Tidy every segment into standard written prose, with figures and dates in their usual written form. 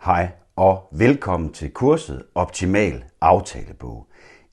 Hej og velkommen til kurset Optimal Aftalebog.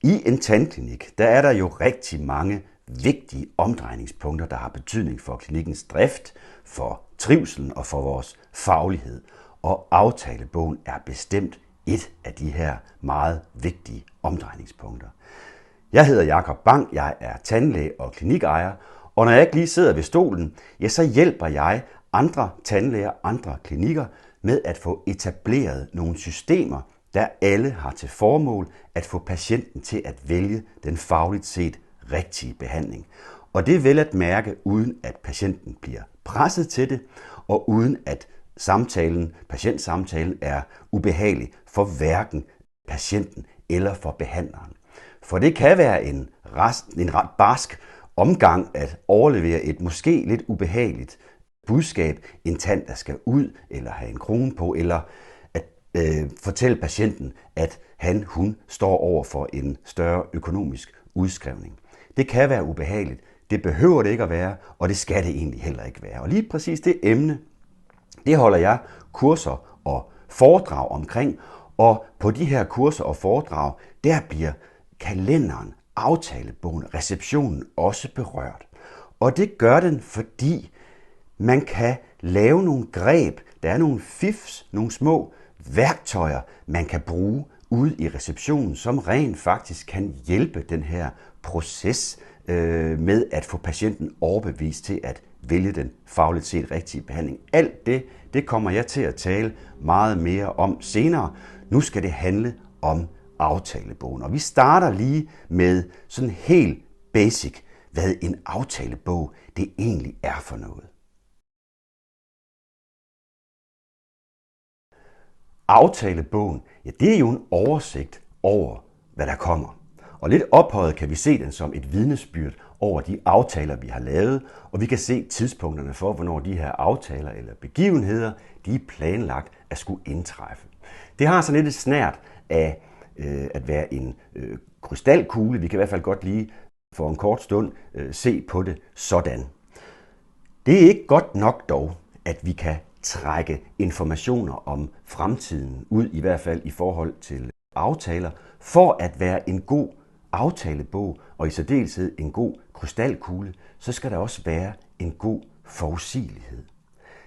I en tandklinik der er der jo rigtig mange vigtige omdrejningspunkter, der har betydning for klinikkens drift, for trivselen og for vores faglighed. Og aftalebogen er bestemt et af de her meget vigtige omdrejningspunkter. Jeg hedder Jakob Bang, jeg er tandlæge og klinikejer, og når jeg ikke lige sidder ved stolen, ja, så hjælper jeg andre tandlæger, andre klinikker med at få etableret nogle systemer, der alle har til formål at få patienten til at vælge den fagligt set rigtige behandling. Og det er vel at mærke, uden at patienten bliver presset til det, og uden at patientsamtalen er ubehagelig for hverken patienten eller for behandleren. For det kan være en ret barsk omgang at overlevere et måske lidt ubehageligt budskab, en tand, der skal ud, eller have en krone på, eller at fortælle patienten, at hun står over for en større økonomisk udskrivning. Det kan være ubehageligt, det behøver det ikke at være, og det skal det egentlig heller ikke være. Og lige præcis det emne, det holder jeg kurser og foredrag omkring, og på de her kurser og foredrag, der bliver kalenderen, aftalebogen, receptionen også berørt. Og det gør den, fordi man kan lave nogle greb, der er nogle fifs, nogle små værktøjer, man kan bruge ude i receptionen, som rent faktisk kan hjælpe den her proces med at få patienten overbevist til at vælge den fagligt set rigtige behandling. Alt det kommer jeg til at tale meget mere om senere. Nu skal det handle om aftalebogen. Og vi starter lige med sådan helt basic, hvad en aftalebog det egentlig er for noget. Aftalebogen, ja, det er jo en oversigt over, hvad der kommer. Og lidt ophøjet kan vi se den som et vidnesbyrd over de aftaler, vi har lavet, og vi kan se tidspunkterne for, hvornår de her aftaler eller begivenheder, de er planlagt at skulle indtræffe. Det har sådan lidt et snært af at være en krystalkugle. Vi kan i hvert fald godt lige for en kort stund se på det sådan. Det er ikke godt nok dog, at vi kan trække informationer om fremtiden ud, i hvert fald i forhold til aftaler, for at være en god aftalebog, og i særdeleshed en god krystalkugle, så skal der også være en god forudsigelighed.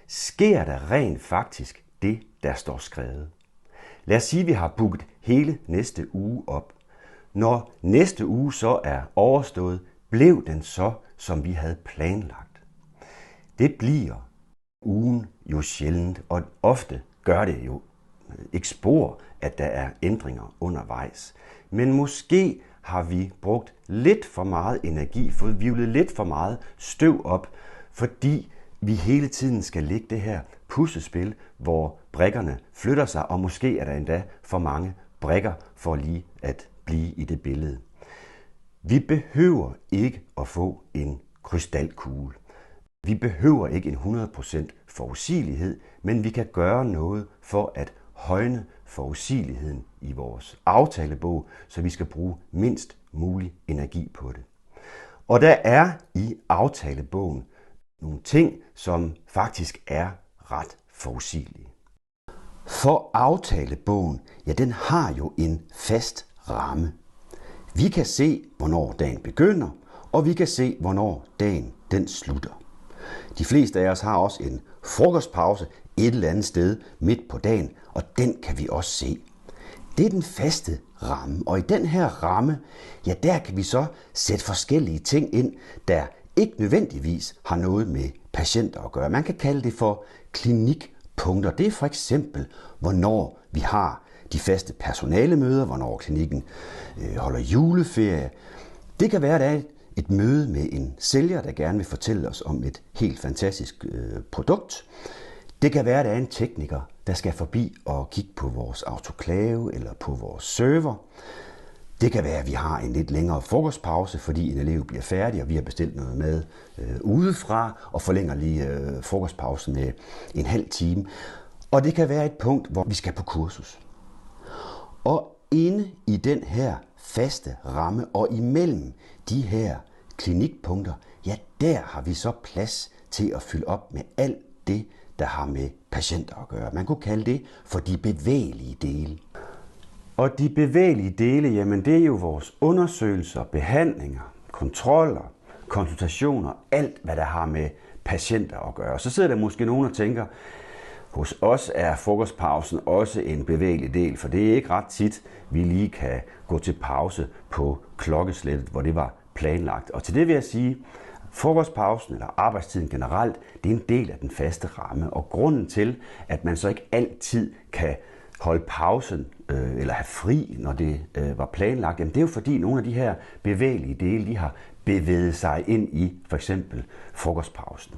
Sker der rent faktisk det, der står skrevet? Lad os sige, at vi har booket hele næste uge op. Når næste uge så er overstået, blev den så, som vi havde planlagt. Det bliver ugen jo sjældent, og ofte gør det jo ikke spor, at der er ændringer undervejs. Men måske har vi brugt lidt for meget energi, fået hvirvlet lidt for meget støv op, fordi vi hele tiden skal lægge det her puslespil, hvor brikkerne flytter sig, og måske er der endda for mange brikker for lige at blive i det billede. Vi behøver ikke at få en krystalkugle. Vi behøver ikke en 100% forudsigelighed, men vi kan gøre noget for at højne forudsigeligheden i vores aftalebog, så vi skal bruge mindst mulig energi på det. Og der er i aftalebogen nogle ting, som faktisk er ret forudsigelige. For aftalebogen, ja, den har jo en fast ramme. Vi kan se, hvornår dagen begynder, og vi kan se, hvornår dagen den slutter. De fleste af os har også en frokostpause et eller andet sted midt på dagen, og den kan vi også se. Det er den faste ramme, og i den her ramme, ja, der kan vi så sætte forskellige ting ind, der ikke nødvendigvis har noget med patienter at gøre. Man kan kalde det for klinikpunkter. Det er for eksempel, hvornår vi har de faste personalemøder, hvornår klinikken holder juleferie. Det kan være, at der er et møde med en sælger, der gerne vil fortælle os om et helt fantastisk produkt. Det kan være, at der er en tekniker, der skal forbi og kigge på vores autoklave eller på vores server. Det kan være, at vi har en lidt længere frokostpause, fordi en elev bliver færdig, og vi har bestilt noget mad udefra og forlænger lige frokostpausen med en halv time. Og det kan være et punkt, hvor vi skal på kursus. Og inde i den her faste ramme og imellem de her klinikpunkter, ja, der har vi så plads til at fylde op med alt det, der har med patienter at gøre. Man kunne kalde det for de bevægelige dele. Og de bevægelige dele, jamen det er jo vores undersøgelser, behandlinger, kontroller, konsultationer, alt hvad der har med patienter at gøre. Så sidder der måske nogen og tænker, hos os er frokostpausen også en bevægelig del, for det er ikke ret tit, vi lige kan gå til pause på klokkeslættet, hvor det var planlagt. Og til det vil jeg sige, frokostpausen eller arbejdstiden generelt, det er en del af den faste ramme. Og grunden til, at man så ikke altid kan holde pausen eller have fri, når det var planlagt, jamen det er jo fordi nogle af de her bevægelige dele, de har bevæget sig ind i for eksempel frokostpausen.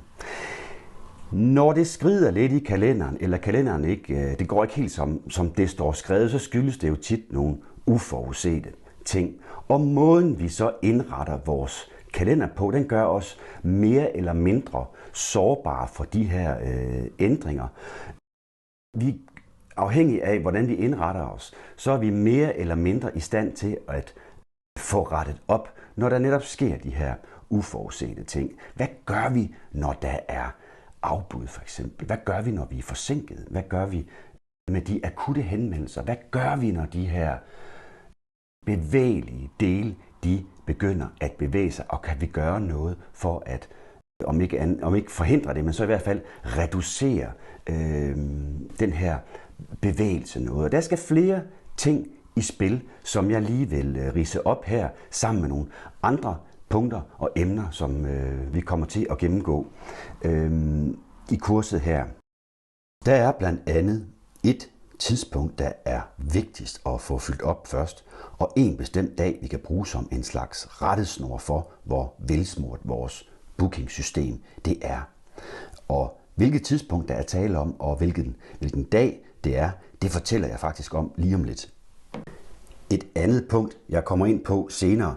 Når det skrider lidt i kalenderen, eller kalenderen ikke, det går ikke helt som det står skrevet, så skyldes det jo tit nogle uforudsete ting. Og måden vi så indretter vores kalender på, den gør os mere eller mindre sårbare for de her ændringer. Vi afhængig af, hvordan vi indretter os, så er vi mere eller mindre i stand til at få rettet op, når der netop sker de her uforudsete ting. Hvad gør vi, når der er afbud for eksempel? Hvad gør vi, når vi er forsinket? Hvad gør vi med de akutte henvendelser? Hvad gør vi, når de her bevægelige dele, de begynder at bevæge sig? Og kan vi gøre noget for at, om ikke forhindre det, men så i hvert fald reducere den her bevægelse noget. Og der skal flere ting i spil, som jeg lige vil ridse op her, sammen med nogle andre punkter og emner, som vi kommer til at gennemgå i kurset her. Der er blandt andet et tidspunkt, der er vigtigst at få fyldt op først, og en bestemt dag, vi kan bruge som en slags rettesnor for, hvor velsmurt vores bookingsystem det er. Og hvilket tidspunkt der er tale om, og hvilken dag det er, det fortæller jeg faktisk om lige om lidt. Et andet punkt, jeg kommer ind på senere,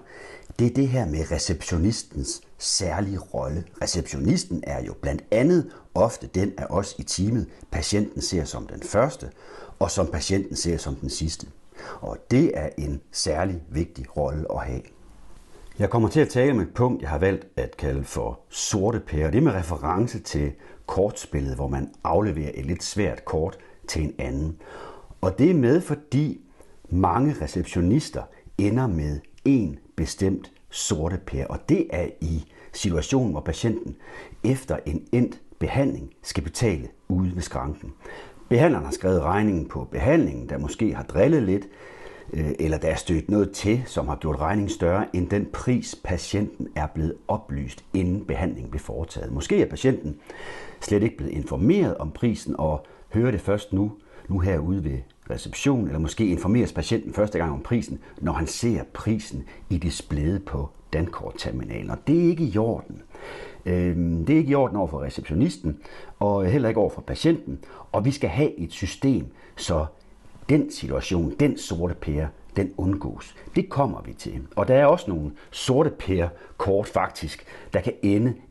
det er det her med receptionistens særlige rolle. Receptionisten er jo blandt andet ofte den af os i teamet, patienten ser som den første, og som patienten ser som den sidste. Og det er en særlig vigtig rolle at have. Jeg kommer til at tale om et punkt, jeg har valgt at kalde for sorte pærer. Det er med reference til kortspillet, hvor man afleverer et lidt svært kort til en anden. Og det er med, fordi mange receptionister ender med en bestemt sorte pære. Og det er i situationen, hvor patienten efter en endt behandling skal betale ude ved skranken. Behandleren har skrevet regningen på behandlingen, der måske har drillet lidt, eller der er stødt noget til, som har gjort regningen større end den pris, patienten er blevet oplyst, inden behandlingen blev foretaget. Måske er patienten slet ikke blevet informeret om prisen og hører det først nu herude ved reception, eller måske informeres patienten første gang om prisen, når han ser prisen i displayet på dankortterminalen. Og det er ikke i orden. Det er ikke i orden over for receptionisten, og heller ikke over for patienten. Og vi skal have et system, så den situation, den sorte pære, den undgås. Det kommer vi til. Og der er også nogle sorte pære kort faktisk, der kan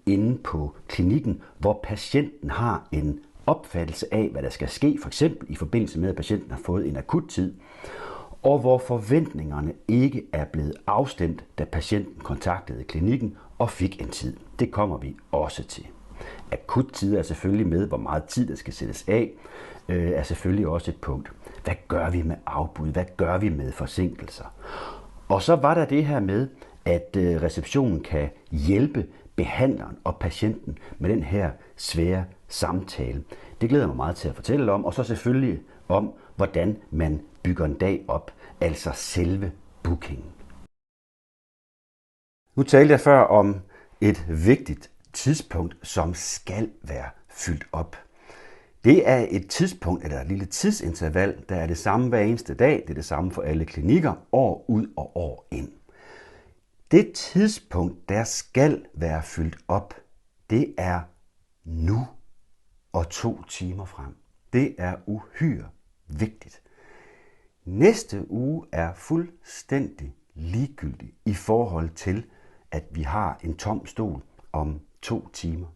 ende på klinikken, hvor patienten har en opfattelse af, hvad der skal ske, for eksempel i forbindelse med, at patienten har fået en akut tid, og hvor forventningerne ikke er blevet afstemt, da patienten kontaktede klinikken og fik en tid. Det kommer vi også til. Akut tid er selvfølgelig med, hvor meget tid der skal sættes af, er selvfølgelig også et punkt. Hvad gør vi med afbud? Hvad gør vi med forsinkelser? Og så var der det her med, at receptionen kan hjælpe behandleren og patienten med den her svære samtale. Det glæder mig meget til at fortælle om, og så selvfølgelig om, hvordan man bygger en dag op, altså selve bookingen. Nu talte jeg før om et vigtigt tidspunkt, som skal være fyldt op. Det er et tidspunkt, eller et lille tidsinterval, der er det samme hver eneste dag. Det er det samme for alle klinikker, år ud og år ind. Det tidspunkt, der skal være fyldt op, det er nu og 2 timer frem. Det er uhyre vigtigt. Næste uge er fuldstændig ligegyldig i forhold til, at vi har en tom stol om 2 timer.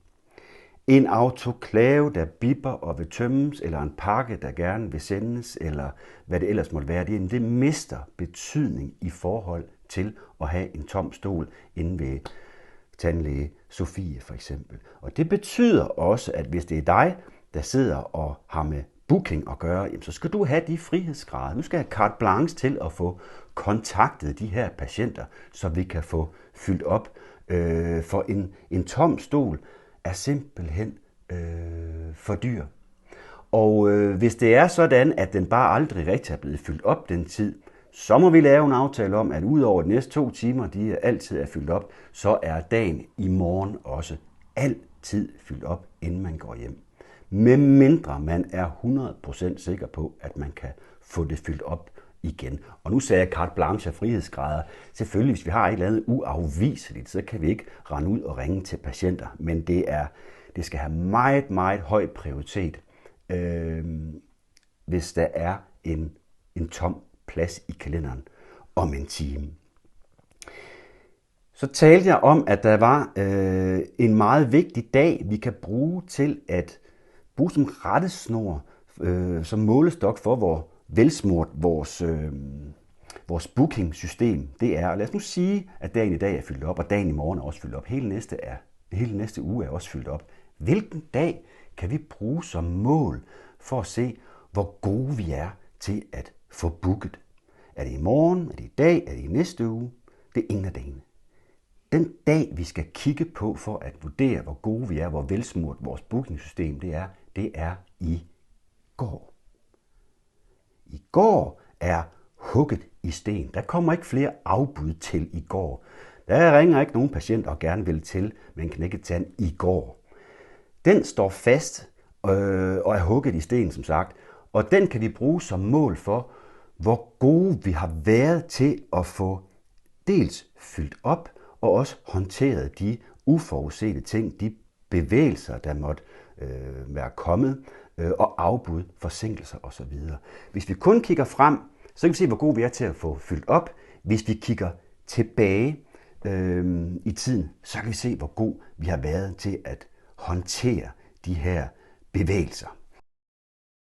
En autoklave, der bipper og vil tømmes, eller en pakke, der gerne vil sendes, eller hvad det ellers måtte være, det mister betydning i forhold til at have en tom stol inde ved tandlæge Sofie for eksempel. Og det betyder også, at hvis det er dig, der sidder og har med booking at gøre, jamen, så skal du have de frihedsgrader. Du skal have carte blanche til at få kontaktet de her patienter, så vi kan få fyldt op. For en tom stol er simpelthen for dyr. Og hvis det er sådan, at den bare aldrig rigtig er blevet fyldt op den tid, så må vi lave en aftale om, at udover de næste 2 timer, de altid er fyldt op, så er dagen i morgen også altid fyldt op, inden man går hjem. Medmindre man er 100% sikker på, at man kan få det fyldt op igen. Og nu sagde jeg carte blanche af frihedsgrader. Selvfølgelig, hvis vi har et eller andet uafviseligt, så kan vi ikke rende ud og ringe til patienter. Men det skal have meget, meget høj prioritet, hvis der er en tom plads i kalenderen om en time. Så talte jeg om, at der var en meget vigtig dag, vi kan bruge til at bruge som rettesnor, som målestok for, hvor velsmurt vores booking-system det er. Lad os nu sige, at dagen i dag er fyldt op, og dagen i morgen er også fyldt op. Hele næste uge er også fyldt op. Hvilken dag kan vi bruge som mål for at se, hvor gode vi er til at få booket? Er det i morgen? Er det i dag? Er det i næste uge? Det er ingen af dagene. Den dag, vi skal kigge på for at vurdere, hvor gode vi er, hvor velsmurt vores bookingsystem det er i går. I går er hugget i sten. Der kommer ikke flere afbud til i går. Der ringer ikke nogen patienter og gerne vil til, men kan ikke tage den i går. Den står fast og er hugget i sten, som sagt. Og den kan vi bruge som mål for, hvor gode vi har været til at få dels fyldt op, og også håndteret de uforudsete ting, de bevægelser, der måtte være kommet, og afbud, forsinkelser osv. Hvis vi kun kigger frem, så kan vi se, hvor gode vi er til at få fyldt op. Hvis vi kigger tilbage i tiden, så kan vi se, hvor gode vi har været til at håndtere de her bevægelser.